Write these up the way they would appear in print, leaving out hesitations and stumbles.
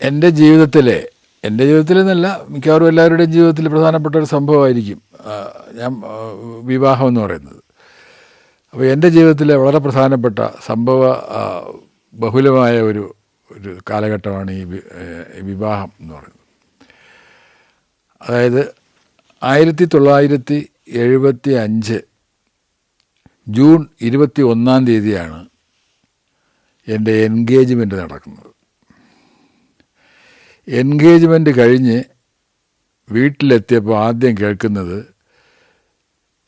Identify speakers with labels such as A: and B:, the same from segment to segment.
A: എൻ്റെ ജീവിതത്തിലെന്നല്ല, മിക്കവാറും എല്ലാവരുടെയും ജീവിതത്തിൽ പ്രധാനപ്പെട്ട ഒരു സംഭവമായിരിക്കും ഞാൻ വിവാഹം എന്ന് പറയുന്നത്. അപ്പോൾ എൻ്റെ ജീവിതത്തിലെ വളരെ പ്രധാനപ്പെട്ട സംഭവ ബഹുലമായ ഒരു കാലഘട്ടമാണ് ഈ വിവാഹം എന്ന് പറയുന്നത്. അതായത് 1975 ജൂൺ 21 എൻ്റെ എൻഗേജ്മെൻറ്റ് നടക്കുന്നത്. എൻഗേജ്മെൻറ്റ് കഴിഞ്ഞ് വീട്ടിലെത്തിയപ്പോൾ ആദ്യം കേൾക്കുന്നത്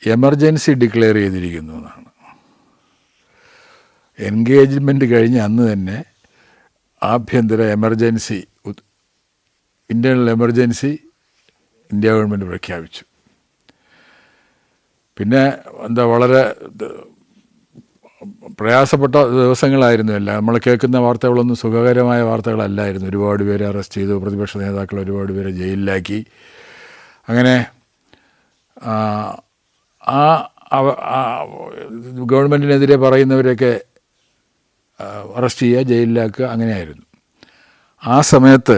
A: എമർജൻസി ഡിക്ലെയർ ചെയ്തിരിക്കുന്നു എന്നാണ്. എൻഗേജ്മെൻറ്റ് കഴിഞ്ഞ് അന്ന് തന്നെ ആഭ്യന്തര emergency, internal emergency India government പ്രഖ്യാപിച്ചു. പിന്നെ വളരെ പ്രയാസപ്പെട്ട ദിവസങ്ങളായിരുന്നു എല്ലാം. നമ്മൾ കേൾക്കുന്ന വാർത്തകളൊന്നും സുഖകരമായ വാർത്തകളല്ലായിരുന്നു. ഒരുപാട് പേരെ അറസ്റ്റ് ചെയ്തു, പ്രതിപക്ഷ നേതാക്കൾ ഒരുപാട് പേരെ ജയിലിലാക്കി. അങ്ങനെ ഗവൺമെൻറ്റിനെതിരെ പറയുന്നവരെയൊക്കെ അറസ്റ്റ് ചെയ്യുക, ജയിലിലാക്കുക, അങ്ങനെയായിരുന്നു. ആ സമയത്ത്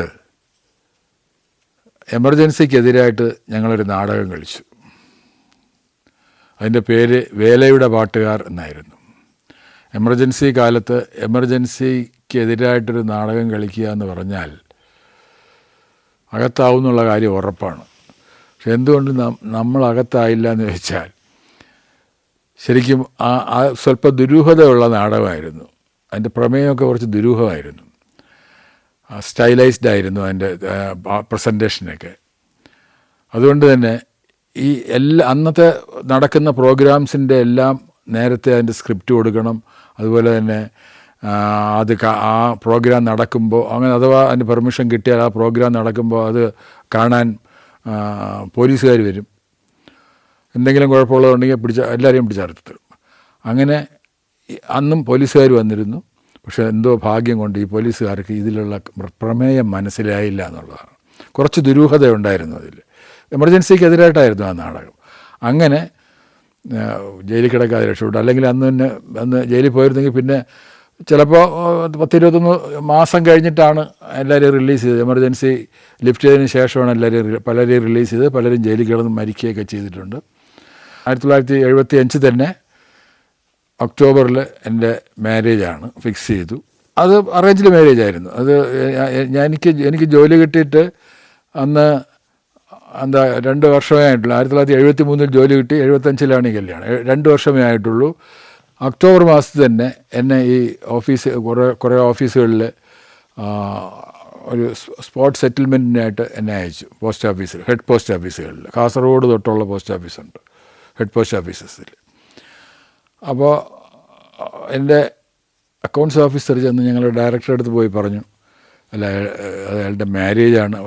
A: എമർജൻസിക്കെതിരായിട്ട് ഞങ്ങളൊരു നാടകം കളിച്ചു. അതിൻ്റെ പേര് വേലയുടെ പാട്ടുകാർ എന്നായിരുന്നു. എമർജൻസി കാലത്ത് എമർജൻസിക്കെതിരായിട്ടൊരു നാടകം കളിക്കുക എന്ന് പറഞ്ഞാൽ അകത്താവും എന്നുള്ള കാര്യം ഉറപ്പാണ്. പക്ഷെ എന്തുകൊണ്ട് നമ്മൾ അകത്തായില്ല എന്ന് ചോദിച്ചാൽ, ശരിക്കും സ്വല്പം ദുരൂഹതയുള്ള നാടകമായിരുന്നു. അതിൻ്റെ പ്രമേയമൊക്കെ കുറച്ച് ദുരൂഹമായിരുന്നു. സ്റ്റൈലൈസ്ഡ് ആയിരുന്നു അതിൻ്റെ പ്രസൻറ്റേഷനൊക്കെ. അതുകൊണ്ട് തന്നെ ഈ അന്നത്തെ നടക്കുന്ന പ്രോഗ്രാംസിൻ്റെ എല്ലാം നേരത്തെ അതിൻ്റെ സ്ക്രിപ്റ്റ് കൊടുക്കണം. അതുപോലെ തന്നെ ആ പ്രോഗ്രാം നടക്കുമ്പോൾ, അങ്ങനെ അഥവാ അതിന് പെർമിഷൻ കിട്ടിയാൽ ആ പ്രോഗ്രാം നടക്കുമ്പോൾ അത് കാണാൻ പോലീസുകാർ വരും. എന്തെങ്കിലും കുഴപ്പമുള്ളതുണ്ടെങ്കിൽ എല്ലാവരെയും പിടിച്ചെടുത്തിടും. അങ്ങനെ അന്നും പോലീസുകാർ വന്നിരുന്നു. പക്ഷേ എന്തോ ഭാഗ്യം കൊണ്ട് ഈ പോലീസുകാർക്ക് ഇതിലുള്ള പ്രമേയം മനസ്സിലായില്ല എന്നുള്ളതാണ്. കുറച്ച് ദുരൂഹത ഉണ്ടായിരുന്നു അതിൽ. എമർജൻസിക്കെതിരായിട്ടായിരുന്നു ആ നാടകം. അങ്ങനെ ജയിലിൽ കിടക്കാതെ രക്ഷപ്പെട്ടു. അല്ലെങ്കിൽ അന്ന് ജയിലിൽ പോയിരുന്നെങ്കിൽ പിന്നെ ചിലപ്പോൾ 10-21 മാസം കഴിഞ്ഞിട്ടാണ് എല്ലാവരെയും റിലീസ് ചെയ്തത്. എമർജൻസി ലിഫ്റ്റ് ചെയ്തതിന് ശേഷമാണ് പലരെയും റിലീസ് ചെയ്ത്. പലരും ജയിലിൽ കിടന്ന് മരിക്കുകയൊക്കെ ചെയ്തിട്ടുണ്ട്. 1975 തന്നെ ഒക്ടോബറിൽ എൻ്റെ മാരേജാണ് ഫിക്സ് ചെയ്തു. അത് അറേഞ്ച്ഡ് മാരേജ് ആയിരുന്നു. അത് എനിക്ക് ജോലി കിട്ടിയിട്ട് അന്ന് 2 വർഷമേ ആയിട്ടുള്ളൂ. 1973 ജോലി കിട്ടി, 75 ഈ കല്യാണം. 2 വർഷമേ ആയിട്ടുള്ളൂ. ഒക്ടോബർ മാസത്തിൽ തന്നെ എന്നെ ഈ കുറേ ഓഫീസുകളിൽ ഒരു സ്പോട്ട് സെറ്റിൽമെൻറ്റിനായിട്ട് എന്നെ അയച്ചു. പോസ്റ്റ് ഓഫീസിൽ, ഹെഡ് പോസ്റ്റ് ഓഫീസുകളിൽ, കാസർഗോഡ് തൊട്ടുള്ള പോസ്റ്റ് ഓഫീസുണ്ട്, ഹെഡ് പോസ്റ്റ് ഓഫീസസിൽ. അപ്പോൾ എൻ്റെ അക്കൗണ്ട്സ് ഓഫീസർ ചെന്ന് ഞങ്ങളുടെ ഡയറക്ടറുടെ അടുത്ത് പോയി പറഞ്ഞു, അല്ല അയാളുടെ മാരേജാണ്.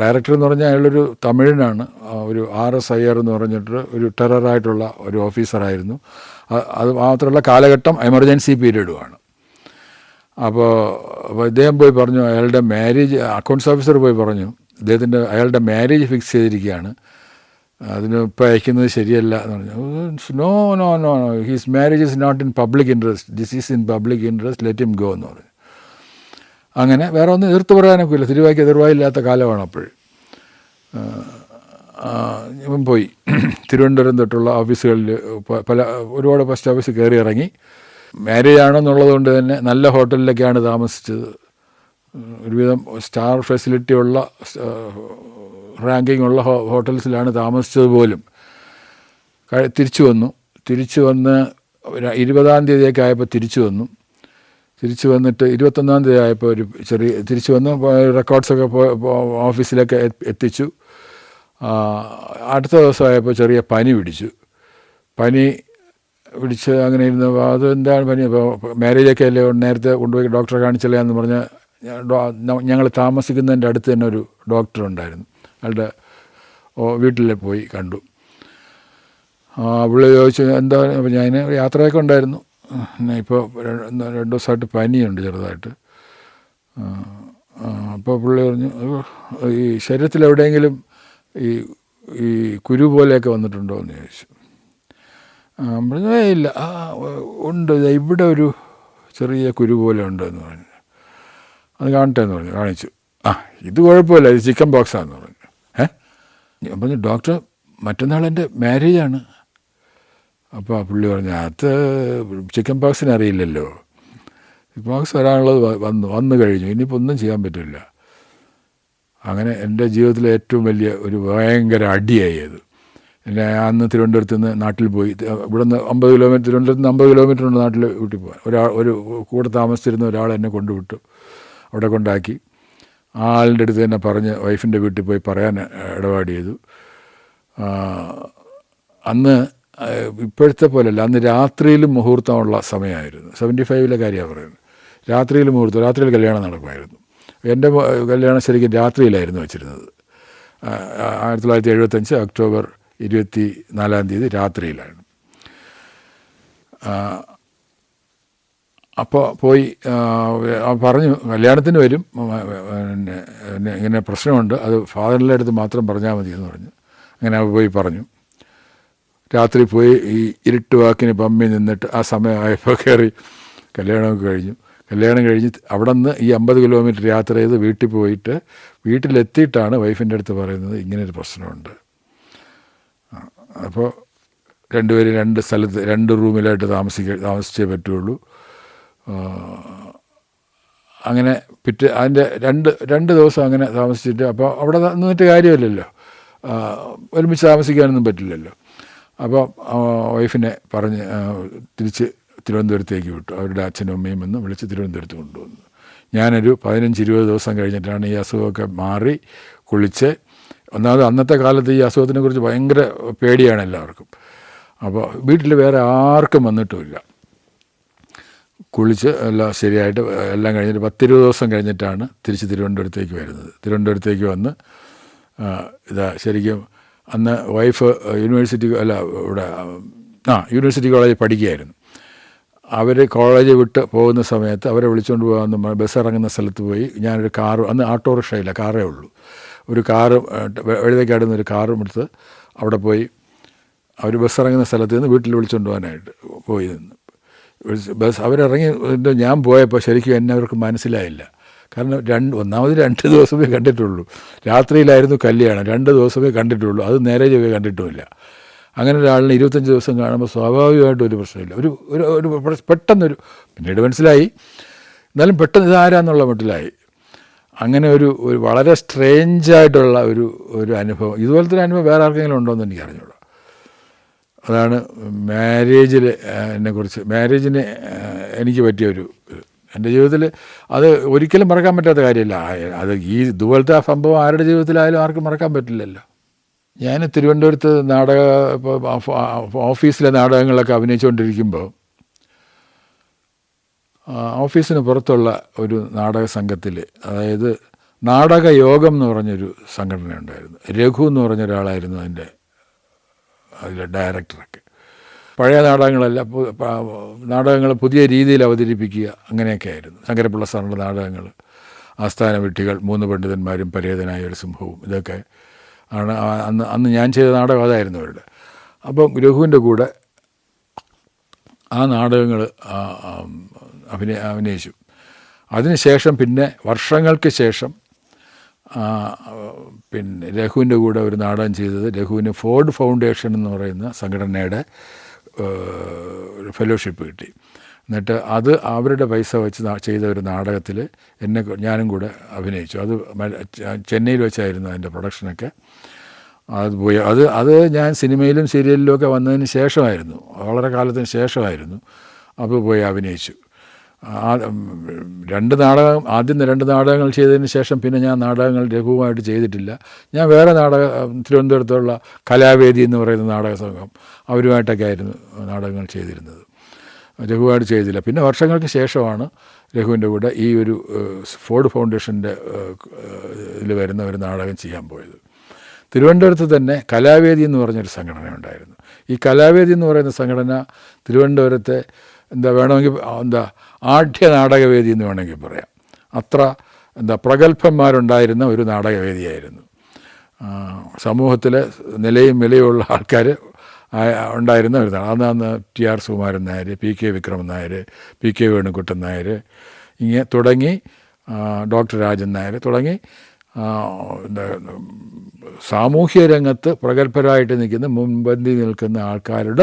A: ഡയറക്ടർ എന്ന് പറഞ്ഞാൽ അയാളൊരു തമിഴനാണ്. ഒരു RS അയ്യർ എന്ന് പറഞ്ഞിട്ട് ഒരു ടെററായിട്ടുള്ള ഒരു ഓഫീസറായിരുന്നു. അത് മാത്രമല്ല കാലഘട്ടം എമർജൻസി പീരീഡുമാണ്. അപ്പോൾ ഇദ്ദേഹം പോയി പറഞ്ഞു, അയാളുടെ മാരേജ്, അക്കൗണ്ട്സ് ഓഫീസർ പോയി പറഞ്ഞു, അയാളുടെ മാരേജ് ഫിക്സ് ചെയ്തിരിക്കുകയാണ്, അതിന് ഇപ്പോൾ അയക്കുന്നത് ശരിയല്ല എന്ന് പറഞ്ഞു. No no no no his marriage is not in public interest, this is in public interest, let him go എന്ന് പറഞ്ഞു. അങ്ങനെ വേറെ ഒന്നും എതിർത്ത് പറയാനൊക്കെ ഇല്ല. തിരുവായ്ക്ക് എതിർവായില്ലാത്ത കാലമാണ് അപ്പോൾ. ഇവൻ പോയി തിരുവനന്തപുരം തൊട്ടുള്ള ഓഫീസുകളിൽ ഒരുപാട് പോസ്റ്റ് ഓഫീസ് കയറി ഇറങ്ങി. മാരേജ് ആണെന്നുള്ളത് കൊണ്ട് തന്നെ നല്ല ഹോട്ടലിലൊക്കെയാണ് താമസിച്ചത്. ഒരുവിധം സ്റ്റാർ ഫെസിലിറ്റി ഉള്ള റാങ്കിങ് ഉള്ള ഹോട്ടൽസിലാണ് താമസിച്ചത് പോലും. തിരിച്ചു വന്ന് 20-ാം തീയതിയൊക്കെ ആയപ്പോൾ തിരിച്ചു വന്നിട്ട് 21-ാം തീയതി ആയപ്പോൾ തിരിച്ചു വന്ന് റെക്കോർഡ്സൊക്കെ ഓഫീസിലൊക്കെ എത്തിച്ചു. അടുത്ത ദിവസമായപ്പോൾ ചെറിയ പനി പിടിച്ച് അങ്ങനെ ഇരുന്ന്, അത് എന്താണ് പനി, അപ്പോൾ മാരേജൊക്കെ അല്ലേ, നേരത്തെ കൊണ്ടുപോയി ഡോക്ടറെ കാണിച്ചില്ല എന്ന് പറഞ്ഞ് ഞങ്ങൾ താമസിക്കുന്നതിൻ്റെ അടുത്ത് തന്നെ ഒരു ഡോക്ടർ ഉണ്ടായിരുന്നു. അയാളുടെ വീട്ടിൽ പോയി കണ്ടു. പുള്ളി ചോദിച്ചു എന്താണ്. അപ്പോൾ ഞാൻ യാത്രയൊക്കെ ഉണ്ടായിരുന്നു. ഇപ്പോൾ 2 ദിവസമായിട്ട് പനിയുണ്ട് ചെറുതായിട്ട്. അപ്പോൾ പുള്ളി പറഞ്ഞു, ഈ ശരീരത്തിൽ എവിടെയെങ്കിലും ഈ കുരു പോലെയൊക്കെ വന്നിട്ടുണ്ടോ എന്ന് ചോദിച്ചു. ഇല്ല, ഉണ്ട്, ഇവിടെ ഒരു ചെറിയ കുരു പോലെ ഉണ്ട് എന്ന് പറഞ്ഞു. അത് കാണട്ടെ എന്ന് പറഞ്ഞു. കാണിച്ചു. ആ ഇത് കുഴപ്പമില്ല, ഇത് ചിക്കൻ ബോക്സാന്ന് പറഞ്ഞു. ഞാൻ പറഞ്ഞു ഡോക്ടർ മറ്റന്നാൾ എൻ്റെ മാരേജാണ്. അപ്പോൾ ആ പുള്ളി പറഞ്ഞു അത് ചിക്കൻ ബോക്സിന് അറിയില്ലല്ലോ, ബോക്സ് വരാനുള്ളത് വന്നു കഴിഞ്ഞു, ഇനിയിപ്പോൾ ഒന്നും ചെയ്യാൻ പറ്റില്ല. അങ്ങനെ എൻ്റെ ജീവിതത്തിലെ ഏറ്റവും വലിയ ഒരു ഭയങ്കര അടിയായി അത്. എന്നെ അന്ന് തിരുവനന്തപുരത്ത് നിന്ന് നാട്ടിൽ പോയി, ഇവിടെ നിന്ന് 50 കിലോമീറ്റർ, തിരുവനന്തപുരത്ത് നിന്ന് 50 കിലോമീറ്റർ ഉണ്ട് നാട്ടിൽ വീട്ടിൽ പോകാൻ. ഒരു കൂടെ താമസിച്ചിരുന്ന ഒരാൾ എന്നെ കൊണ്ടുവിട്ടു, അവിടെ കൊണ്ടാക്കി. ആ ആളിൻ്റെ അടുത്ത് തന്നെ പറഞ്ഞ് വൈഫിൻ്റെ വീട്ടിൽ പോയി പറയാൻ ഇടപാട് ചെയ്തു. അന്ന് ഇപ്പോഴത്തെ പോലെയല്ല, അന്ന് രാത്രിയിലും മുഹൂർത്തമുള്ള സമയമായിരുന്നു. 75 കാര്യമാണ് പറയുന്നത്. രാത്രിയിൽ മുഹൂർത്തം, രാത്രിയിൽ കല്യാണം നടക്കുമായിരുന്നു. എൻ്റെ കല്യാണം ശരിക്കും രാത്രിയിലായിരുന്നു വെച്ചിരുന്നത്. 1975 ഒക്ടോബർ 24 രാത്രിയിലാണ്. അപ്പോൾ പോയി പറഞ്ഞു കല്യാണത്തിന് വരും, പിന്നെ ഇങ്ങനെ പ്രശ്നമുണ്ട്, അത് ഫാദറിൻ്റെ അടുത്ത് മാത്രം പറഞ്ഞാൽ മതി എന്ന് പറഞ്ഞു. അങ്ങനെ പോയി പറഞ്ഞു. രാത്രി പോയി ഈ ഇരുട്ട് വാക്കിന് പമ്മി നിന്നിട്ട് ആ സമയമായപ്പോൾ കയറി കല്യാണമൊക്കെ കഴിഞ്ഞു. കല്യാണം കഴിഞ്ഞ് അവിടെ നിന്ന് ഈ 50 കിലോമീറ്റർ യാത്ര ചെയ്ത് വീട്ടിൽ പോയിട്ട് വീട്ടിലെത്തിയിട്ടാണ് വൈഫിൻ്റെ അടുത്ത് പറയുന്നത് ഇങ്ങനൊരു പ്രശ്നമുണ്ട്. അപ്പോൾ രണ്ടുപേരും 2 സ്ഥലത്ത് 2 റൂമിലായിട്ട് താമസിച്ചേ പറ്റുള്ളൂ. അങ്ങനെ അതിൻ്റെ 2 ദിവസം അങ്ങനെ താമസിച്ചിട്ട്, അപ്പോൾ അവിടെ നിന്നിട്ട് കാര്യമില്ലല്ലോ, ഒരുമിച്ച് താമസിക്കാനൊന്നും പറ്റില്ലല്ലോ. അപ്പോൾ വൈഫിനെ പറഞ്ഞ് തിരിച്ച് തിരുവനന്തപുരത്തേക്ക് വിട്ടു. അവരുടെ അച്ഛനും അമ്മയും വന്ന് വിളിച്ച് തിരുവനന്തപുരത്ത് കൊണ്ടുവന്നു. ഞാനൊരു 15-20 ദിവസം കഴിഞ്ഞിട്ടാണ് ഈ അസുഖമൊക്കെ മാറി കുളിച്ച്. ഒന്നാമത് അന്നത്തെ കാലത്ത് ഈ അസുഖത്തിനെക്കുറിച്ച് ഭയങ്കര പേടിയാണ് എല്ലാവർക്കും. അപ്പോൾ വീട്ടിൽ വേറെ ആർക്കും വന്നിട്ടുമില്ല. കുളിച്ച് എല്ലാം ശരിയായിട്ട് എല്ലാം കഴിഞ്ഞിട്ട് 10-20 ദിവസം കഴിഞ്ഞിട്ടാണ് തിരിച്ച് തിരുവനന്തപുരത്തേക്ക് വരുന്നത്. തിരുവനന്തപുരത്തേക്ക് വന്ന് ശരിക്കും അന്ന് വൈഫ് യൂണിവേഴ്സിറ്റി കോളേജിൽ പഠിക്കുകയായിരുന്നു. അവർ കോളേജ് വിട്ട് പോകുന്ന സമയത്ത് അവരെ വിളിച്ചുകൊണ്ട് പോകാമെന്ന് ബസ് ഇറങ്ങുന്ന സ്ഥലത്ത് പോയി ഞാനൊരു കാറ്, അന്ന് ഓട്ടോറിക്ഷയില്ല, കാറേ ഉള്ളൂ, ഒരു കാറ് എഴുതേക്കാടുന്ന ഒരു കാറും എടുത്ത് അവിടെ പോയി അവർ ബസ് ഇറങ്ങുന്ന സ്ഥലത്ത് നിന്ന് വീട്ടിൽ വിളിച്ചുകൊണ്ട് പോകാനായിട്ട് പോയി നിന്ന് ബസ് അവരിറങ്ങി. ഞാൻ പോയപ്പോൾ ശരിക്കും എന്നെ അവർക്ക് മനസ്സിലായില്ല. കാരണം ഒന്നാമത് 2 ദിവസമേ കണ്ടിട്ടുള്ളൂ, രാത്രിയിലായിരുന്നു കല്യാണം, 2 ദിവസമേ കണ്ടിട്ടുള്ളൂ, അത് നേരെ ചൊവ്വേ കണ്ടിട്ടുമില്ല. അങ്ങനെ ഒരാളിന് 25 ദിവസം കാണുമ്പോൾ സ്വാഭാവികമായിട്ടും ഒരു പ്രശ്നമില്ല. ഒരു പെട്ടെന്നൊരു, പിന്നീട് മനസ്സിലായി, എന്നാലും പെട്ടെന്ന് ഇതാരാന്നുള്ള മട്ടിലായി. അങ്ങനെ ഒരു വളരെ സ്ട്രേഞ്ചായിട്ടുള്ള ഒരു അനുഭവം. ഇതുപോലത്തെ ഒരു അനുഭവം വേറെ ആർക്കെങ്കിലും ഉണ്ടോ എന്ന് എനിക്ക് അറിഞ്ഞൂടാ. അതാണ് മാരേജിന് എനിക്ക് പറ്റിയൊരു എൻ്റെ ജീവിതത്തിൽ. അത് ഒരിക്കലും മറക്കാൻ പറ്റാത്ത കാര്യമല്ല. അത് ഇതുപോലത്തെ ആ സംഭവം ആരുടെ ജീവിതത്തിലായാലും ആർക്കും മറക്കാൻ പറ്റില്ലല്ലോ. ഞാൻ തിരുവനന്തപുരത്ത് ഓഫീസിലെ നാടകങ്ങളൊക്കെ അഭിനയിച്ചുകൊണ്ടിരിക്കുമ്പോൾ ഓഫീസിന് പുറത്തുള്ള ഒരു നാടക സംഘത്തിൽ, അതായത് നാടകയോഗം എന്ന് പറഞ്ഞൊരു സംഘടന ഉണ്ടായിരുന്നു. രഘു എന്ന് പറഞ്ഞ ഒരാളായിരുന്നു അതിലെ ഡയറക്ടറൊക്കെ. പഴയ നാടകങ്ങൾ പുതിയ രീതിയിൽ അവതരിപ്പിക്കുക, അങ്ങനെയൊക്കെ ആയിരുന്നു. ശങ്കരപ്പിള്ള സാറിൻ്റെ നാടകങ്ങൾ, ആസ്ഥാന വിട്ടികൾ, 3 പണ്ഡിതന്മാരും പരേതനായ ഒരു സിംഹവും, ഇതൊക്കെ ആണ് അന്ന് ഞാൻ ചെയ്ത നാടകം, അതായിരുന്നു അവരുടെ. അപ്പം രഘുവിൻ്റെ കൂടെ ആ നാടകങ്ങൾ അഭിനയിച്ചു. അതിനുശേഷം പിന്നെ വർഷങ്ങൾക്ക് ശേഷം പിന്നെ രഘുവിൻ്റെ കൂടെ ഒരു നാടകം ചെയ്തത്, രഘുവിന് ഫോർഡ് ഫൗണ്ടേഷൻ എന്ന് പറയുന്ന സംഘടനയുടെ ഫെലോഷിപ്പ് കിട്ടി. എന്നിട്ട് അത് അവരുടെ പൈസ വെച്ച് ചെയ്ത ഒരു നാടകത്തിൽ ഞാനും കൂടെ അഭിനയിച്ചു. അത് ചെന്നൈയിൽ വെച്ചായിരുന്നു അതിൻ്റെ പ്രൊഡക്ഷനൊക്കെ. അത് ഞാൻ സിനിമയിലും സീരിയലിലും ഒക്കെ വന്നതിന് ശേഷമായിരുന്നു, വളരെ കാലത്തിന് ശേഷമായിരുന്നു. അപ്പോൾ പോയി അഭിനയിച്ചു. 2 നാടകം, ആദ്യം 2 നാടകങ്ങൾ ചെയ്തതിന് ശേഷം പിന്നെ ഞാൻ നാടകങ്ങൾ രഘുവുമായിട്ട് ചെയ്തിട്ടില്ല. ഞാൻ വേറെ തിരുവനന്തപുരത്തുള്ള കലാവേദി എന്ന് പറയുന്ന നാടക സംഘം, അവരുമായിട്ടൊക്കെ ആയിരുന്നു നാടകങ്ങൾ ചെയ്തിരുന്നത്. രഘുവായിട്ട് ചെയ്തില്ല. പിന്നെ വർഷങ്ങൾക്ക് ശേഷമാണ് രഘുവിൻ്റെ കൂടെ ഈ ഒരു ഫോർഡ് ഫൗണ്ടേഷൻ്റെ ഇതിൽ വരുന്ന ഒരു നാടകം ചെയ്യാൻ പോയത്. തിരുവനന്തപുരത്ത് തന്നെ കലാവേദി എന്ന് പറഞ്ഞൊരു സംഘടന ഉണ്ടായിരുന്നു. ഈ കലാവേദി എന്ന് പറയുന്ന സംഘടന തിരുവനന്തപുരത്തെ വേണമെങ്കിൽ ആഢ്യ നാടകവേദി എന്ന് വേണമെങ്കിൽ പറയാം. അത്ര പ്രഗത്ഭന്മാരുണ്ടായിരുന്ന ഒരു നാടകവേദിയായിരുന്നു. സമൂഹത്തിലെ നിലയും വിലയുമുള്ള ആൾക്കാർ ഉണ്ടായിരുന്ന ഒരു അന്ന് TR Sukumaran Nair, PK Vikraman Nair, PK Venukuttan Nair, ഇങ്ങനെ തുടങ്ങി ഡോക്ടർ രാജൻ നായർ തുടങ്ങി സാമൂഹ്യ രംഗത്ത് പ്രഗത്ഭരായിട്ട് നിൽക്കുന്ന മുൻപന്തി നിൽക്കുന്ന ആൾക്കാരുടെ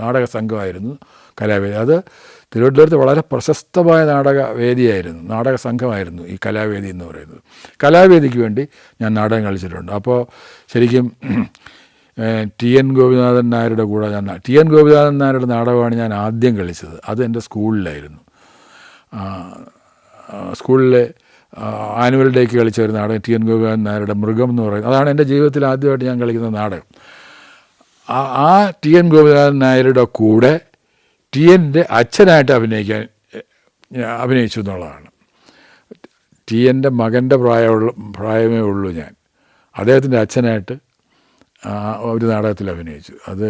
A: നാടക സംഘമായിരുന്നു കലാവേദി. അത് തിരുവനന്തപുരത്ത് വളരെ പ്രശസ്തമായ നാടകവേദിയായിരുന്നു, നാടക സംഘമായിരുന്നു ഈ കലാവേദി എന്ന് പറയുന്നത്. കലാവേദിക്ക് വേണ്ടി ഞാൻ നാടകം കളിച്ചിട്ടുണ്ട്. അപ്പോൾ ശരിക്കും ടി എൻ ഗോപിനാഥൻ നായരുടെ കൂടെ ടി എൻ ഗോപിനാഥൻ നായരുടെ നാടകമാണ് ഞാൻ ആദ്യം കളിച്ചത്. അത് എൻ്റെ സ്കൂളിലായിരുന്നു. സ്കൂളിലെ ആനുവൽ ഡേക്ക് കളിച്ച ഒരു നാടകം ടി എൻ ഗോപിനാഥൻ നായരുടെ മൃഗം എന്ന് പറയുന്നത്. അതാണ് എൻ്റെ ജീവിതത്തിൽ ആദ്യമായിട്ട് ഞാൻ കളിക്കുന്ന നാടകം. ആ ടി എൻ ഗോപിനാഥൻ നായരുടെ കൂടെ ടി എൻ്റെ അച്ഛനായിട്ട് അഭിനയിച്ചു എന്നുള്ളതാണ്. ടി എൻ്റെ മകൻ്റെ പ്രായമേ ഉള്ളൂ ഞാൻ. അദ്ദേഹത്തിൻ്റെ അച്ഛനായിട്ട് ഒരു നാടകത്തിൽ അഭിനയിച്ചു. അത്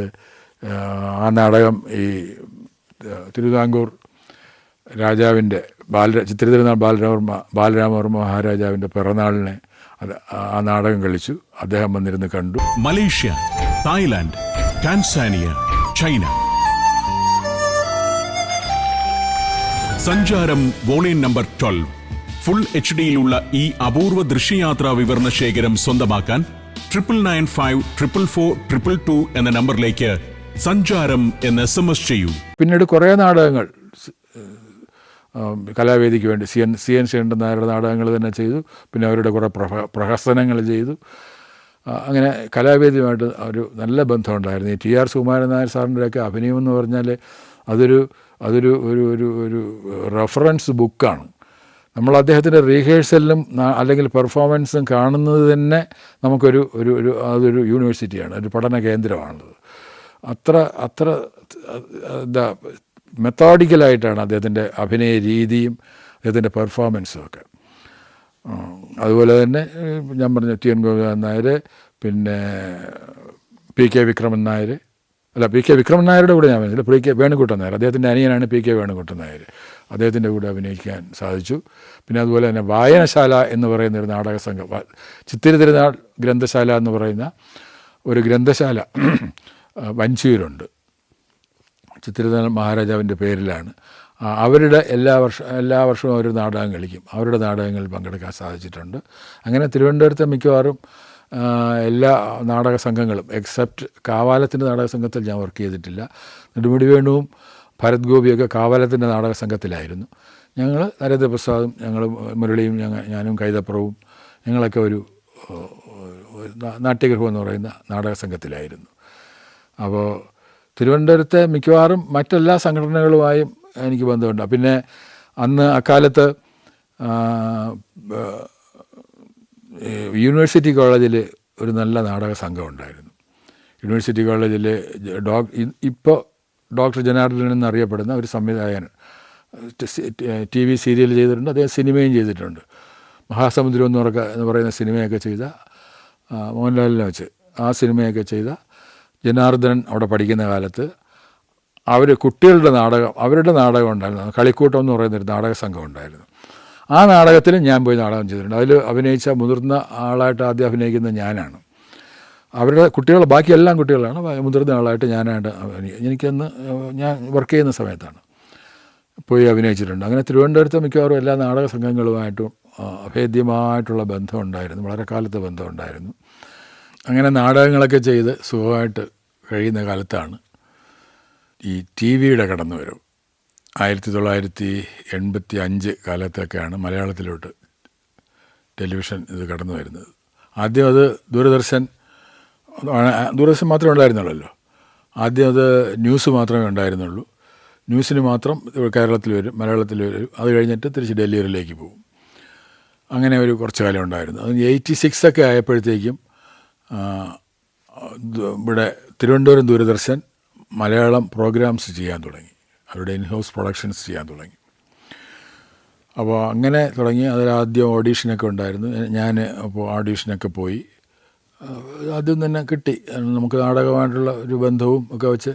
A: ആ നാടകം ഈ തിരുവിതാംകൂർ രാജാവിൻ്റെ ചിത്രതിരുനാൾ ബാലരാമവർമ്മ മഹാരാജാവിൻ്റെ പിറന്നാളിനെ ആ നാടകം കളിച്ചു. അദ്ദേഹം വന്നിരുന്ന് കണ്ടു.
B: Malaysia, Thailand, Tanzania, China. സഞ്ചാരം വോളിയം നമ്പർ 12. ഫുൾ HD-യിലുള്ള ഈ അപൂർവ ദൃശ്യയാത്രാ വിവരണ ശേഖരം സ്വന്തമാക്കാൻ 99554422 എന്ന നമ്പറിലേക്ക് സഞ്ചാരം എന്ന് SMS ചെയ്യൂ.
A: പിന്നീട് കുറേ നാടകങ്ങൾ കലാവേദിക്ക് വേണ്ടി സി എൻ ശേഖരൻ നായരുടെ നാടകങ്ങൾ തന്നെ ചെയ്തു. പിന്നെ അവരുടെ കുറേ പ്രഹസനങ്ങൾ ചെയ്തു. അങ്ങനെ കലാവേദിയുമായിട്ട് ഒരു നല്ല ബന്ധമുണ്ടായിരുന്നു. ഈ TR സുകുമാരൻ നായർ സാറിൻ്റെയൊക്കെ അഭിനയം എന്ന് പറഞ്ഞാൽ അതൊരു ഒരു ഒരു റെഫറൻസ് ബുക്കാണ്. നമ്മൾ അദ്ദേഹത്തിൻ്റെ റീഹേഴ്സലിലും അല്ലെങ്കിൽ പെർഫോമൻസും കാണുന്നത് തന്നെ നമുക്കൊരു അതൊരു യൂണിവേഴ്സിറ്റിയാണ്, ഒരു പഠന കേന്ദ്രമാണത്. അത്ര എന്താ മെത്തോഡിക്കലായിട്ടാണ് അദ്ദേഹത്തിൻ്റെ അഭിനയ രീതിയും അദ്ദേഹത്തിൻ്റെ പെർഫോമൻസും ഒക്കെ. അതുപോലെ തന്നെ ഞാൻ പറഞ്ഞ ടി എൻ ഗോപിനാഥൻ നായർ, പിന്നെ PK വിക്രമൻ നായർ, PK വിക്രമൻ നായരുടെ കൂടെ ഞാൻ പറഞ്ഞില്ല, PK വേണുകുട്ടൻ നായർ, അദ്ദേഹത്തിൻ്റെ അനിയനാണ് PK വേണുകുട്ടൻ നായർ. അദ്ദേഹത്തിൻ്റെ കൂടെ അഭിനയിക്കാൻ സാധിച്ചു. പിന്നെ അതുപോലെ തന്നെ വായനശാല എന്ന് പറയുന്ന ഒരു നാടക സംഘം, ചിത്തിര തിരുനാൾ ഗ്രന്ഥശാല എന്ന് പറയുന്ന ഒരു ഗ്രന്ഥശാല വഞ്ചിയൂരുണ്ട്. ചിത്തിരനാൾ മഹാരാജാവിൻ്റെ പേരിലാണ്. അവരുടെ എല്ലാ വർഷവും അവർ നാടകം കളിക്കും. അവരുടെ നാടകങ്ങളിൽ പങ്കെടുക്കാൻ സാധിച്ചിട്ടുണ്ട്. അങ്ങനെ തിരുവനന്തപുരത്തെ മിക്കവാറും എല്ലാ നാടക സംഘങ്ങളും എക്സെപ്റ്റ് കാവാലത്തിൻ്റെ നാടക സംഘത്തിൽ ഞാൻ വർക്ക് ചെയ്തിട്ടില്ല. നെടുമുടി വേണുവും ഭരത് ഗോപിയൊക്കെ കാവാലത്തിൻ്റെ നാടക സംഘത്തിലായിരുന്നു. ഞങ്ങൾ നരേന്ദ്രപ്രസാദും ഞങ്ങൾ മുരളിയും ഞാനും കൈതപ്രവും ഞങ്ങളൊക്കെ ഒരു നാട്യഗൃഹം എന്ന് പറയുന്ന നാടക സംഘത്തിലായിരുന്നു. അപ്പോൾ തിരുവനന്തപുരത്തെ മിക്കവാറും മറ്റെല്ലാ സംഘടനകളുമായും എനിക്ക് ബന്ധമുണ്ട്. പിന്നെ അന്ന് അക്കാലത്ത് യൂണിവേഴ്സിറ്റി കോളേജിൽ ഒരു നല്ല നാടക സംഘം ഉണ്ടായിരുന്നു. യൂണിവേഴ്സിറ്റി കോളേജിൽ ഇപ്പോൾ ഡോക്ടർ ജനാർദ്ദനൻ എന്നറിയപ്പെടുന്ന ഒരു സംവിധായകൻ TV സീരിയൽ ചെയ്തിട്ടുണ്ട്, അദ്ദേഹം സിനിമയും ചെയ്തിട്ടുണ്ട്. മഹാസമുദ്രം എന്ന് പറയുന്ന സിനിമയൊക്കെ ചെയ്ത മോഹൻലാലിനെ വെച്ച് ആ സിനിമയൊക്കെ ചെയ്ത ജനാർദ്ദനൻ അവിടെ പഠിക്കുന്ന കാലത്ത് കുട്ടികളുടെ നാടകം, അവരുടെ നാടകം ഉണ്ടായിരുന്നു. കളിക്കൂട്ടം എന്ന് പറയുന്നൊരു നാടക സംഘം ഉണ്ടായിരുന്നു. ആ നാടകത്തിലും ഞാൻ പോയി നാടകം ചെയ്തിട്ടുണ്ട്. അതിൽ അഭിനയിച്ച മുതിർന്ന ആളായിട്ട് ആദ്യം അഭിനയിക്കുന്നത് ഞാനാണ്. അവരുടെ കുട്ടികൾ ബാക്കി എല്ലാം കുട്ടികളാണ്, മുതിർന്ന ആളായിട്ട് ഞാനായിട്ട് എനിക്കന്ന് ഞാൻ വർക്ക് ചെയ്യുന്ന സമയത്താണ് പോയി അഭിനയിച്ചിട്ടുണ്ട്. അങ്ങനെ തിരുവനന്തപുരത്ത് മിക്കവാറും എല്ലാ നാടക സംഘങ്ങളുമായിട്ടും അഭേദ്യമായിട്ടുള്ള ബന്ധമുണ്ടായിരുന്നു, വളരെ കാലത്തെ ബന്ധമുണ്ടായിരുന്നു. അങ്ങനെ നാടകങ്ങളൊക്കെ ചെയ്ത് സുഖമായിട്ട് കഴിയുന്ന കാലത്താണ് ഈ TV-യുടെ കടന്നുവരവ്. 1985 കാലത്തൊക്കെയാണ് മലയാളത്തിലോട്ട് ടെലിവിഷൻ ഇത് കടന്നു വരുന്നത്. ആദ്യം അത് ദൂരദർശൻ മാത്രമേ ഉണ്ടായിരുന്നുള്ളൂ. ആദ്യം അത് ന്യൂസ് മാത്രമേ ഉണ്ടായിരുന്നുള്ളൂ. ന്യൂസിന് മാത്രം കേരളത്തിൽ വരും, മലയാളത്തിൽ വരും. അത് കഴിഞ്ഞിട്ട് തിരിച്ച് ഡൽഹിയിലേക്ക് പോകും. അങ്ങനെ ഒരു കുറച്ച് കാലം ഉണ്ടായിരുന്നു. അത് 86 ഒക്കെ ആയപ്പോഴത്തേക്കും ഇവിടെ തിരുവനന്തപുരം ദൂരദർശൻ മലയാളം പ്രോഗ്രാംസ് ചെയ്യാൻ തുടങ്ങി, അവരുടെ ഇൻഹൗസ് പ്രൊഡക്ഷൻസ് ചെയ്യാൻ തുടങ്ങി. അപ്പോൾ അങ്ങനെ തുടങ്ങി. അതിലാദ്യം ഓഡീഷനൊക്കെ ഉണ്ടായിരുന്നു. ഞാൻ അപ്പോൾ ഓഡീഷനൊക്കെ പോയി. ആദ്യം തന്നെ കിട്ടി, നമുക്ക് നാടകമായിട്ടുള്ള ഒരു ബന്ധവും ഒക്കെ വെച്ച്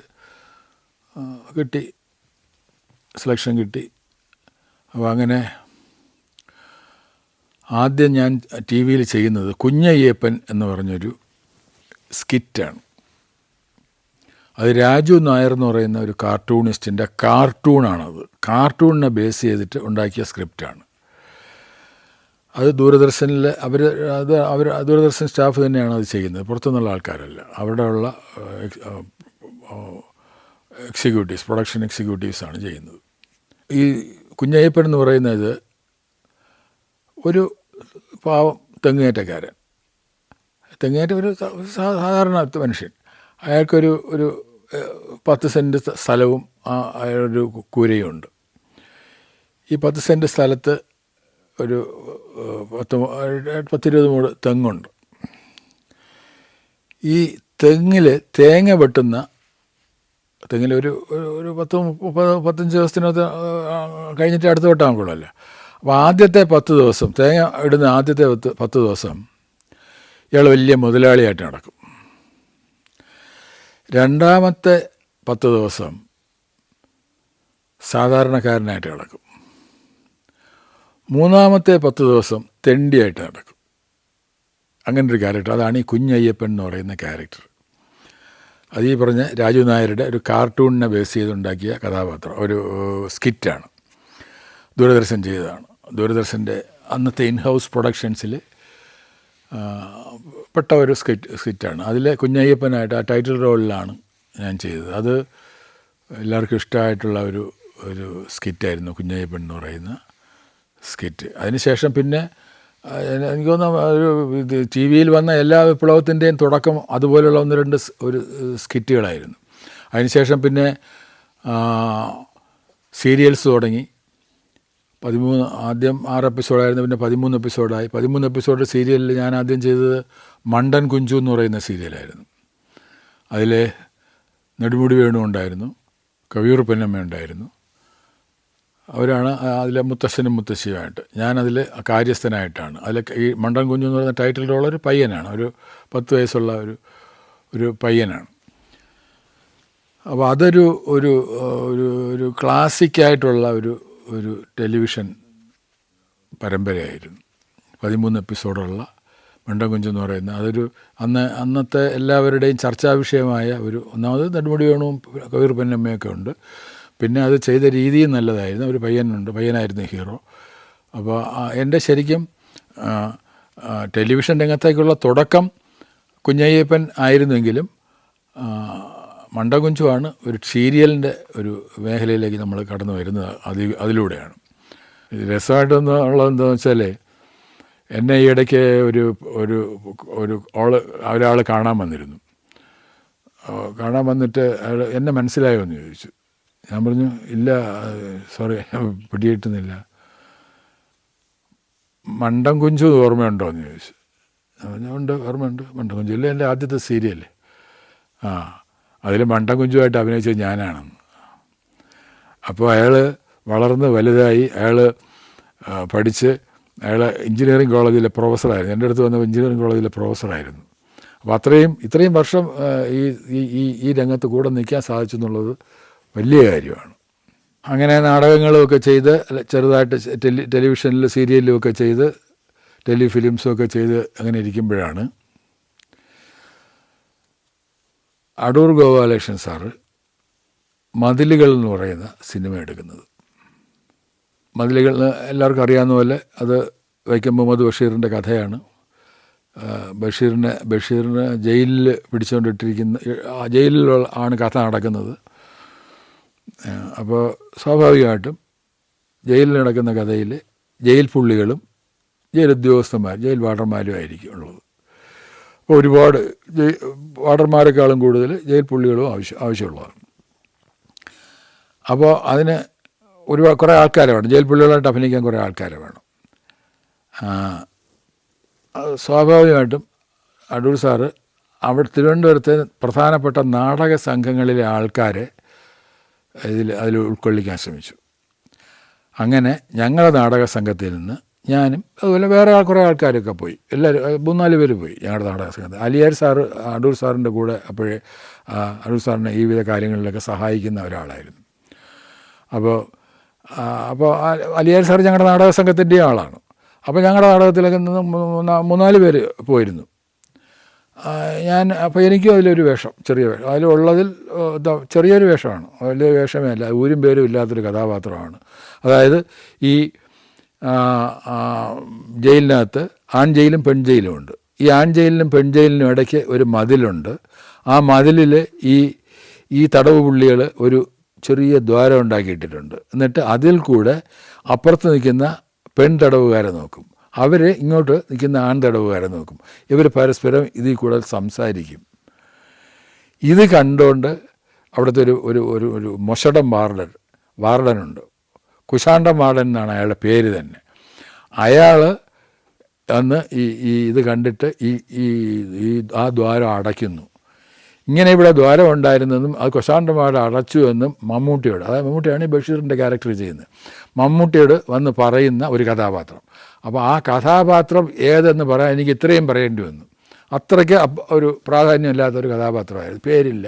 A: കിട്ടി, സെലക്ഷൻ കിട്ടി. അപ്പോൾ അങ്ങനെ ആദ്യം ഞാൻ TV-യിൽ ചെയ്യുന്നത് കുഞ്ഞയ്യപ്പൻ എന്ന് പറഞ്ഞൊരു സ്കിറ്റാണ്. അത് രാജു നായർ എന്ന് പറയുന്ന ഒരു കാർട്ടൂണിസ്റ്റിൻ്റെ കാർട്ടൂണാണത്. കാർട്ടൂണിനെ ബേസ് ചെയ്തിട്ട് ഉണ്ടാക്കിയ സ്ക്രിപ്റ്റാണ്. അത് ദൂരദർശനിൽ അവർ ദൂരദർശൻ സ്റ്റാഫ് തന്നെയാണ് അത് ചെയ്യുന്നത്, പുറത്തുനിന്നുള്ള ആൾക്കാരല്ല. അവിടെയുള്ള എക്സിക്യൂട്ടീവ്സ്, പ്രൊഡക്ഷൻ എക്സിക്യൂട്ടീവ്സാണ് ചെയ്യുന്നത്. ഈ കുഞ്ഞയ്യപ്പൻ എന്ന് പറയുന്നത് ഒരു പാവം തെങ്ങേറ്റക്കാരൻ, ഒരു സാധാരണ മനുഷ്യൻ. അയാൾക്കൊരു 10 സെൻറ്റ് സ്ഥലവും അയാളൊരു കൂരയും ഉണ്ട്. ഈ 10 സെൻറ്റ് സ്ഥലത്ത് ഒരു 10-20 മൂട് തെങ്ങുണ്ട്. ഈ തേങ്ങ വെട്ടുന്ന തെങ്ങിൽ ഒരു 10-15 ദിവസത്തിനകത്ത് കഴിഞ്ഞിട്ട് അടുത്ത് വെട്ടാൻ കൊള്ളല്ലോ. അപ്പോൾ ആദ്യത്തെ 10 ദിവസം, തേങ്ങ ഇടുന്ന ആദ്യത്തെ 10 ദിവസം ഇയാൾ വലിയ മുതലാളിയായിട്ട് നടക്കും. രണ്ടാമത്തെ 10 ദിവസം സാധാരണക്കാരനായിട്ട് നടക്കും. മൂന്നാമത്തെ 10 ദിവസം തെണ്ടിയായിട്ട് നടക്കും. അങ്ങനൊരു ക്യാരക്ടർ, അതാണ് ഈ കുഞ്ഞയ്യപ്പൻ എന്ന് പറയുന്ന ക്യാരക്ടർ. അത് ഈ പറഞ്ഞ രാജു നായരുടെ ഒരു കാർട്ടൂണിനെ ബേസ് ചെയ്തുണ്ടാക്കിയ കഥാപാത്രം, ഒരു സ്കിറ്റാണ്. ദൂരദർശൻ ചെയ്തതാണ്. ദൂരദർശൻ്റെ അന്നത്തെ ഇൻഹൗസ് പ്രൊഡക്ഷൻസിൽ പെട്ട ഒരു സ്കിറ്റാണ്. അതിൽ കുഞ്ഞയ്യപ്പനായിട്ട് ആ ടൈറ്റിൽ റോളിലാണ് ഞാൻ ചെയ്തത്. അത് എല്ലാവർക്കും ഇഷ്ടമായിട്ടുള്ള ഒരു സ്കിറ്റായിരുന്നു കുഞ്ഞയ്യപ്പൻ എന്ന് പറയുന്ന സ്കിറ്റ്. അതിനുശേഷം പിന്നെ എനിക്ക് തോന്നുന്നു ഇത് ടി വിയിൽ വന്ന എല്ലാ വിപ്ലവത്തിൻ്റെയും തുടക്കം അതുപോലെയുള്ള 1-2 സ്കിറ്റുകളായിരുന്നു. അതിനുശേഷം പിന്നെ സീരിയൽസ് തുടങ്ങി. 13 ആദ്യം 6 എപ്പിസോഡായിരുന്നു, പിന്നെ 13 എപ്പിസോഡായി. 13 എപ്പിസോഡ് സീരിയലിൽ ഞാൻ ആദ്യം ചെയ്തത് മണ്ടൻ കുഞ്ചു എന്ന് പറയുന്ന സീരിയലായിരുന്നു. അതിൽ നെടുമുടി വേണു ഉണ്ടായിരുന്നു, കവിയൂർ പൊന്നമ്മ ഉണ്ടായിരുന്നു. അവരാണ് അതിലെ മുത്തശ്ശനും മുത്തശ്ശിയുമായിട്ട്. ഞാനതിൽ കാര്യസ്ഥനായിട്ടാണ്. അതിൽ ഈ മണ്ടൻ കുഞ്ഞു എന്ന് പറയുന്ന ടൈറ്റിൽ റോൾ ഒരു പയ്യനാണ്, ഒരു 10 വയസ്സുള്ള ഒരു പയ്യനാണ്. അപ്പോൾ അതൊരു ഒരു ഒരു ക്ലാസിക്കായിട്ടുള്ള ഒരു ടെലിവിഷൻ പരമ്പരയായിരുന്നു. 13 എപ്പിസോഡുള്ള മണ്ടൻ കുഞ്ചു എന്ന് പറയുന്ന അതൊരു അന്നത്തെ എല്ലാവരുടെയും ചർച്ചാ വിഷയമായ ഒന്നാമത് നെടുമുടി വേണുവും കവിയൂർ പൊന്നമ്മയൊക്കെ ഉണ്ട്. പിന്നെ അത് ചെയ്ത രീതിയും നല്ലതായിരുന്നു. ഒരു പയ്യനായിരുന്നു ഹീറോ. അപ്പോൾ എൻ്റെ ശരിക്കും ടെലിവിഷൻ രംഗത്തേക്കുള്ള തുടക്കം കുഞ്ഞയ്യപ്പൻ ആയിരുന്നെങ്കിലും മണ്ടൻ കുഞ്ചുവാണ് ഒരു സീരിയലിൻ്റെ ഒരു മേഖലയിലേക്ക് നമ്മൾ കടന്നു വരുന്നത്. അതിലൂടെയാണ്. രസമായിട്ടൊന്നുള്ളത് എന്താണെന്ന് വെച്ചാൽ, എന്നെ ഈ ഇടയ്ക്ക് ഒരാൾ കാണാൻ വന്നിരുന്നു. കാണാൻ വന്നിട്ട് അയാൾ എന്നെ മനസ്സിലായോ എന്ന് ചോദിച്ചു. ഞാൻ പറഞ്ഞു ഇല്ല, സോറി, പിടികിട്ടുന്നില്ല. മണ്ടൻ കുഞ്ചു ഓർമ്മയുണ്ടോ എന്ന് ചോദിച്ചു. ഞാൻ പറഞ്ഞു ഉണ്ട്, ഓർമ്മയുണ്ട്. മണ്ടൻ കുഞ്ചു ഇല്ല, എൻ്റെ ആദ്യത്തെ സീരിയൽ. അതിൽ മണ്ടൻ കുഞ്ചുമായിട്ട് അഭിനയിച്ചത് ഞാനാണെന്ന്. അപ്പോൾ അയാൾ വളർന്ന് വലുതായി, അയാൾ പഠിച്ച്, അയാൾ എഞ്ചിനീയറിംഗ് കോളേജിലെ പ്രൊഫസറായിരുന്നു. എൻ്റെ അടുത്ത് വന്നപ്പോൾ എഞ്ചിനീയറിംഗ് കോളേജിലെ പ്രൊഫസറായിരുന്നു. അപ്പോൾ ഇത്രയും വർഷം ഈ രംഗത്ത് കൂടെ നിൽക്കാൻ സാധിച്ചു എന്നുള്ളത് വലിയ കാര്യമാണ്. അങ്ങനെ നാടകങ്ങളുമൊക്കെ ചെയ്ത്, ചെറുതായിട്ട് ടെലിവിഷനിൽ സീരിയലുമൊക്കെ ചെയ്ത്, ടെലിഫിലിംസുമൊക്കെ ചെയ്ത് അങ്ങനെ ഇരിക്കുമ്പോഴാണ് അടൂർ ഗോപാലകൃഷ്ണൻ സാറ് മതിലുകൾ എന്ന് പറയുന്ന സിനിമ എടുക്കുന്നത്. മതിലുകൾ എല്ലാവർക്കും അറിയാവുന്ന പോലെ അത് വൈക്കം മുഹമ്മദ് ബഷീറിൻ്റെ കഥയാണ്. ബഷീറിനെ ജയിലിൽ പിടിച്ചുകൊണ്ടിട്ടിരിക്കുന്ന, ജയിലിൽ ആണ് കഥ നടക്കുന്നത്. അപ്പോൾ സ്വാഭാവികമായിട്ടും ജയിലിൽ നടക്കുന്ന കഥയിൽ ജയിൽ പുള്ളികളും ജയിൽ ഉദ്യോഗസ്ഥന്മാർ, ജയിൽ വാർഡന്മാരും ആയിരിക്കും ഉള്ളത്. അപ്പോൾ ഒരുപാട് വാർഡന്മാരെക്കാളും കൂടുതൽ ജയിൽ പുള്ളികളും ആവശ്യമുള്ളതാണ്. അപ്പോൾ അതിന് കുറേ ആൾക്കാരെ വേണം, ജയിൽ പുള്ളികളായിട്ട് അഭിനയിക്കാൻ കുറേ ആൾക്കാരെ വേണം. സ്വാഭാവികമായിട്ടും അടൂർ സാറ് തിരുവനന്തപുരത്തെ പ്രധാനപ്പെട്ട നാടക സംഘങ്ങളിലെ ആൾക്കാരെ അതിൽ ഉൾക്കൊള്ളിക്കാൻ ശ്രമിച്ചു. അങ്ങനെ ഞങ്ങളുടെ നാടക സംഘത്തിൽ നിന്ന് ഞാനും അതുപോലെ വേറെ കുറേ ആൾക്കാരൊക്കെ പോയി. എല്ലാവരും 3-4 പേര് പോയി ഞങ്ങളുടെ നാടക സംഘത്തിൽ. അലിയാർ സാറ് അടൂർ സാറിൻ്റെ കൂടെ അപ്പോഴേ അടൂർ സാറിനെ ഈ വിധ കാര്യങ്ങളിലൊക്കെ സഹായിക്കുന്ന ഒരാളായിരുന്നു. അപ്പോൾ അലിയാർ സാർ ഞങ്ങളുടെ നാടക സംഘത്തിൻ്റെ ആളാണ്. അപ്പോൾ ഞങ്ങളുടെ നാടകത്തിലൊക്കെ നിന്ന് 3-4 പേര് പോയിരുന്നു. അപ്പോൾ എനിക്കും അതിലൊരു വേഷം, ചെറിയ വേഷം, അതിലുള്ളതിൽ ചെറിയൊരു വേഷമാണ്, വലിയ വേഷമേ അല്ല, ഊരും പേരും ഇല്ലാത്തൊരു കഥാപാത്രമാണ്. അതായത് ഈ ജയിലിനകത്ത് ആൺ ജയിലും പെൺ ജയിലും ഉണ്ട്. ഈ ആൺ ജയിലിനും പെൺ ജയിലിനും ഇടയ്ക്ക് ഒരു മതിലുണ്ട്. ആ മതിലിൽ ഈ തടവ് പുള്ളികൾ ഒരു ചെറിയ ദ്വാരം ഉണ്ടാക്കിയിട്ടിട്ടുണ്ട്. എന്നിട്ട് അതിൽ കൂടെ അപ്പുറത്ത് നിൽക്കുന്ന പെൺ തടവുകാരെ നോക്കും, അവർ ഇങ്ങോട്ട് നിൽക്കുന്ന ആൺ തടവുകാരെ നോക്കും. ഇവർ പരസ്പരം ഇതിൽ കൂടെ സംസാരിക്കും. ഇത് കണ്ടുകൊണ്ട് അവിടുത്തെ ഒരു മൊശടം വാർഡനുണ്ട്. കുശാണ്ടം വാർഡൻ എന്നാണ് അയാളുടെ പേര് തന്നെ. അയാൾ അന്ന് ഇത് കണ്ടിട്ട് ആ ദ്വാരം അടയ്ക്കുന്നു. ഇങ്ങനെ ഇവിടെ ദ്വാരം ഉണ്ടായിരുന്നതും അത് കുശാണ്ടം വാർഡ് അടച്ചു എന്നും മമ്മൂട്ടിയോട്, അതായത് മമ്മൂട്ടിയാണ് ഈ ബഷീറിൻ്റെ ക്യാരക്ടർ ചെയ്യുന്നത്, മമ്മൂട്ടിയോട് വന്ന് പറയുന്ന ഒരു കഥാപാത്രം. അപ്പോൾ ആ കഥാപാത്രം ഏതെന്ന് പറയാൻ എനിക്ക് ഇത്രയും പറയേണ്ടി വന്നു. അത്രയ്ക്ക് ഒരു പ്രാധാന്യമില്ലാത്തൊരു കഥാപാത്രമായിരുന്നു, പേരില്ല,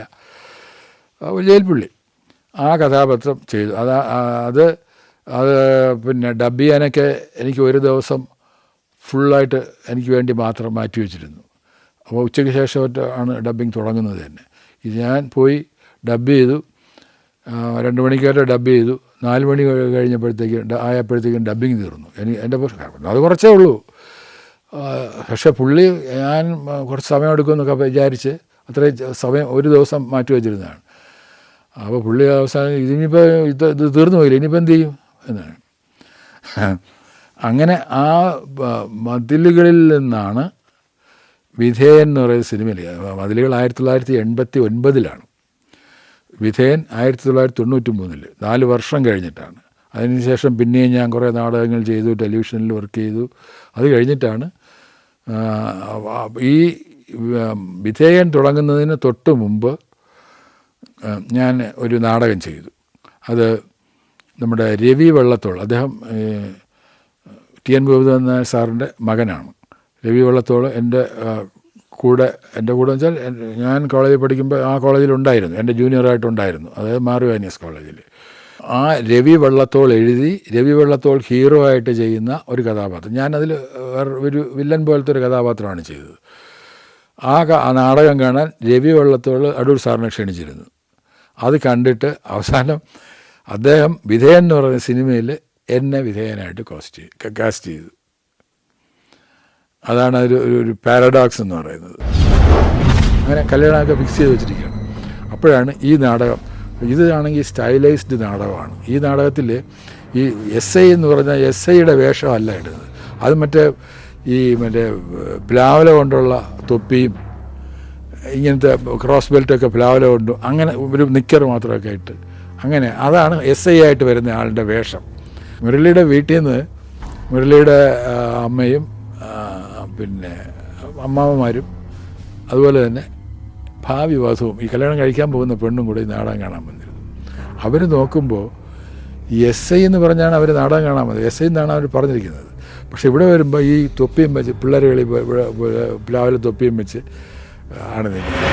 A: ജയിൽപ്പുള്ളി. ആ കഥാപാത്രം ചെയ്തു. അത് പിന്നെ ഡബ് ചെയ്യാനൊക്കെ എനിക്ക് ഒരു ദിവസം ഫുള്ളായിട്ട് എനിക്ക് വേണ്ടി മാത്രം മാറ്റി വെച്ചിരുന്നു. അപ്പോൾ ഉച്ചയ്ക്ക് ശേഷമാണ് ഡബ്ബിങ് തുടങ്ങുന്നത് തന്നെ. ഇത് ഞാൻ പോയി ഡബ് ചെയ്തു. 2 മണിക്കായിട്ട് ഡബ് ചെയ്തു. 4 മണി ആയപ്പോഴത്തേക്കും ഡബ്ബിങ് തീർന്നു. എൻ്റെ അത് കുറച്ചേ ഉള്ളൂ. പക്ഷേ പുള്ളി ഞാൻ കുറച്ച് സമയം എടുക്കുമെന്നൊക്കെ വിചാരിച്ച് അത്രയും സമയം ഒരു ദിവസം മാറ്റി വെച്ചിരുന്നതാണ്. അപ്പോൾ പുള്ളി അവസാനം ഇതിനിപ്പോൾ ഇത് തീർന്നു പോയില്ല, ഇനിയിപ്പോൾ എന്ത് ചെയ്യും എന്നാണ്. അങ്ങനെ ആ മതിലുകളിൽ നിന്നാണ് വിധേയൻ എന്ന് പറയുന്ന സിനിമയിൽ, മതിലുകൾ 1989 വിധേയൻ 1993, 4 വർഷം കഴിഞ്ഞിട്ടാണ്. അതിനുശേഷം പിന്നെയും ഞാൻ കുറേ നാടകങ്ങൾ ചെയ്തു, ടെലിവിഷനിൽ വർക്ക് ചെയ്തു. അത് കഴിഞ്ഞിട്ടാണ് ഈ വിധേയൻ തുടങ്ങുന്നതിന് തൊട്ട് മുമ്പ് ഞാൻ ഒരു നാടകം ചെയ്തു. അത് നമ്മുടെ രവി വെള്ളത്തോൾ, അദ്ദേഹം ടി.എൻ. ഗോവിന്ദൻ നായർ സാറിൻ്റെ മകനാണ്. രവി വെള്ളത്തോൾ എൻ്റെ കൂടെ വെച്ചാൽ ഞാൻ കോളേജിൽ പഠിക്കുമ്പോൾ ആ കോളേജിലുണ്ടായിരുന്നു, എൻ്റെ ജൂനിയറായിട്ടുണ്ടായിരുന്നു, അതായത് മാർവാനിയസ് കോളേജിൽ. ആ രവി വെള്ളത്തോൾ എഴുതി രവി വെള്ളത്തോൾ ഹീറോ ആയിട്ട് ചെയ്യുന്ന ഒരു കഥാപാത്രം, ഞാനതിൽ ഒരു വില്ലൻ പോലത്തെ ഒരു കഥാപാത്രമാണ് ചെയ്തത്. ആ നാടകം കാണാൻ രവി വെള്ളത്തോൾ അടൂർ സാറിനെ ക്ഷണിച്ചിരുന്നു. അത് കണ്ടിട്ട് അവസാനം അദ്ദേഹം വിധേയൻ എന്ന് പറയുന്ന സിനിമയിൽ എന്നെ വിധേയനായിട്ട് കാസ്റ്റ് ചെയ്തു. അതാണ് ഒരു പാരഡോക്സ് എന്ന് പറയുന്നത്. അങ്ങനെ കല്യാണമൊക്കെ ഫിക്സ് ചെയ്ത് വെച്ചിരിക്കുകയാണ്. അപ്പോഴാണ് ഈ നാടകം, ഇതാണെങ്കിൽ സ്റ്റൈലൈസ്ഡ് നാടകമാണ്. ഈ നാടകത്തിൽ ഈ എസ് ഐ എന്ന് പറഞ്ഞാൽ എസ് ഐയുടെ വേഷമല്ല ഇടുന്നത്, അത് മറ്റേ പ്ലാവല കൊണ്ടുള്ള തൊപ്പിയും ഇങ്ങനത്തെ ക്രോസ് ബെൽറ്റൊക്കെ പ്ലാവല കൊണ്ടും അങ്ങനെ ഒരു നിക്കർ മാത്രമൊക്കെ ഇട്ട്, അങ്ങനെ അതാണ് എസ് ഐ ആയിട്ട് വരുന്ന ആളുടെ വേഷം. മുരളിയുടെ വീട്ടിൽ നിന്ന് മുരളിയുടെ അമ്മയും പിന്നെ അമ്മാവന്മാരും അതുപോലെ തന്നെ ഭാവി വധുവും ഈ കല്യാണം കഴിക്കാൻ പോകുന്ന പെണ്ണും കൂടെ ഈ നാടകം കാണാൻ വന്നിരുന്നു. അവർ നോക്കുമ്പോൾ ഈ എസ് ഐ എന്ന് പറഞ്ഞാണ് അവർ നാടകം കാണാൻ വന്നത്, എസ് ഐ എന്നാണ് അവർ പറഞ്ഞിരിക്കുന്നത്. പക്ഷെ ഇവിടെ വരുമ്പോൾ ഈ തൊപ്പിയും വെച്ച് പിള്ളേർ കളി പ്ലാവിലെ തൊപ്പിയും വെച്ച് ആണ് നിൽക്കുന്നത്.